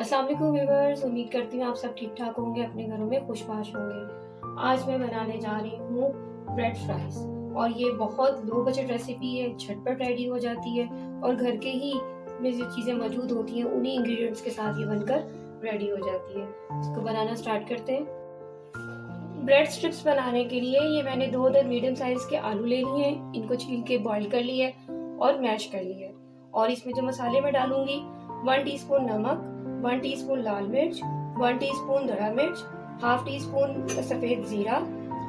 अस्सलाम वालेकुम व्यूअर्स, उम्मीद करती हूँ आप सब ठीक ठाक होंगे, अपने घरों में खुशबाश होंगे। आज मैं बनाने जा रही हूँ ब्रेड फ्राइज और ये बहुत लो बजट रेसिपी है, झटपट रेडी हो जाती है और घर के ही में जो चीज़ें मौजूद होती हैं उन्हीं इंग्रेडिएंट्स के साथ ये बनकर रेडी हो जाती है। इसको बनाना स्टार्ट करते हैं। ब्रेड स्ट्रिप्स बनाने के लिए ये मैंने 2 मीडियम साइज के आलू ले लिए हैं, इनको छील के बॉईल कर लिए और मैश कर लिए और इसमें जो मसाले मैं डालूंगी 1 टीस्पून नमक, 1 टीस्पून लाल मिर्च, 1 टीस्पून धड़ा मिर्च, हाफ टी स्पून सफेद जीरा,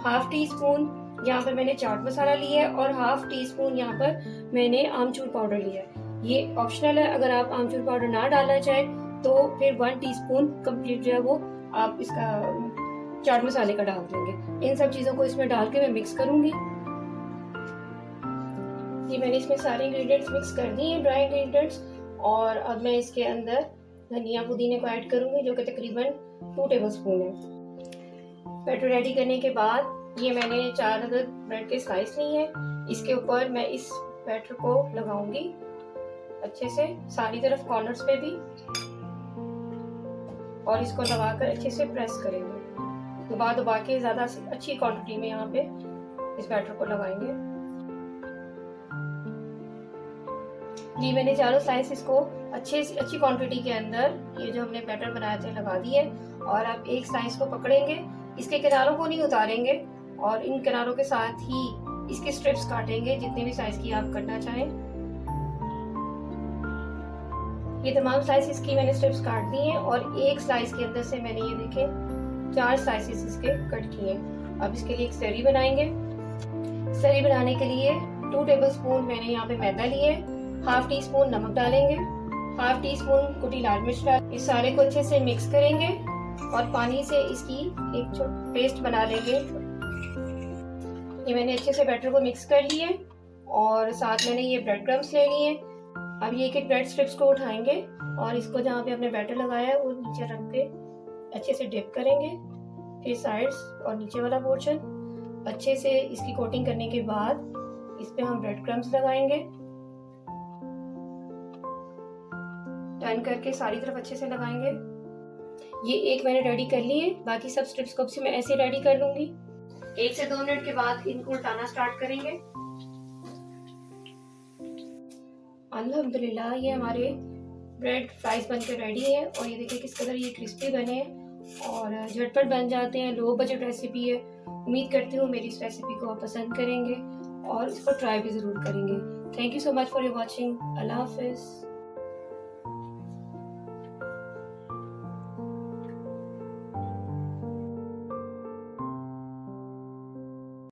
हाफ टी स्पून यहाँ पर मैंने चाट मसाला लिया है और हाफ टी स्पून यहाँ पर मैंने आमचूर पाउडर लिया है। ये ऑप्शनल है, अगर आप आमचूर पाउडर ना डालना चाहें तो फिर 1 टीस्पून कंप्लीट जो है वो आप इसका चाट मसाले का डाल देंगे। इन सब चीजों को इसमें डाल के मैं मिक्स करूंगी। ये मैंने इसमें सारे इंग्रेडिएंट्स मिक्स कर दिए हैं, ड्राई इंग्रेडिएंट्स, और अब मैं इसके अंदर धनिया पुदीने को ऐड करूंगी जो कि तकरीबन 2 टेबलस्पून है। बैटर रेडी करने के बाद ये मैंने 4 अदद ब्रेड के स्लाइस लिए हैं। इसके ऊपर मैं इस बैटर को लगाऊंगी अच्छे से सारी तरफ कॉर्नर्स पे भी और इसको लगाकर अच्छे से प्रेस करेंगे। दबा के ज्यादा अच्छी क्वांटिटी में यहाँ पे इस बैटर को लगाएंगे। ये मैंने चारों स्लाइस इसको अच्छी क्वांटिटी के अंदर ये जो हमने बैटर बनाए थे लगा दिए और आप एक स्लाइस को पकड़ेंगे, इसके किनारों को नहीं उतारेंगे और इन किनारों के साथ ही इसके स्ट्रिप्स काटेंगे जितने भी साइज की आप करना चाहें। ये तमाम स्लाइस इसकी मैंने स्ट्रिप्स काट दी हैं और एक स्लाइस के अंदर से मैंने ये देखें 4 स्लाइसेस इसके कट किए। अब इसके लिए एक स्लरी बनाएंगे। स्लरी बनाने के लिए 2 टेबलस्पून मैंने यहाँ पे मैदा लिए, हाफ टी स्पून नमक डालेंगे, हाफ टी स्पून कुटी लाल मिर्च डाल, इस सारे को अच्छे से मिक्स करेंगे और पानी से इसकी एक पेस्ट बना लेंगे। ये मैंने अच्छे से बैटर को मिक्स कर लिए और साथ मैंने ये ब्रेड क्रम्स ले लिए। अब ये एक ब्रेड स्ट्रिप्स को उठाएंगे और इसको जहाँ पे हमने बैटर लगाया है वो नीचे रख के अच्छे से डिप करेंगे। फिर साइड्स और नीचे वाला पोर्शन अच्छे से इसकी कोटिंग करने के बाद इस पे हम ब्रेड क्रम्स लगाएंगे। टर्न करके सारी तरफ अच्छे से लगाएंगे। ये एक मैंने रेडी कर ली है, बाकी सब स्ट्रिप्स को भी मैं ऐसे रेडी कर लूंगी। 1 से 2 मिनट के बाद इनको उल्टाना स्टार्ट करेंगे। अल्हम्दुलिल्लाह ये हमारे ब्रेड फ्राइज बनकर रेडी है और ये देखिए किस कदर ये क्रिस्पी बने हैं और झटपट बन जाते हैं। लो बजट रेसिपी है। उम्मीद करती हूँ मेरी इस रेसिपी को आप पसंद करेंगे और इसको ट्राई भी ज़रूर करेंगे। Thank you so much for your watching. अल्लाह हाफिज़।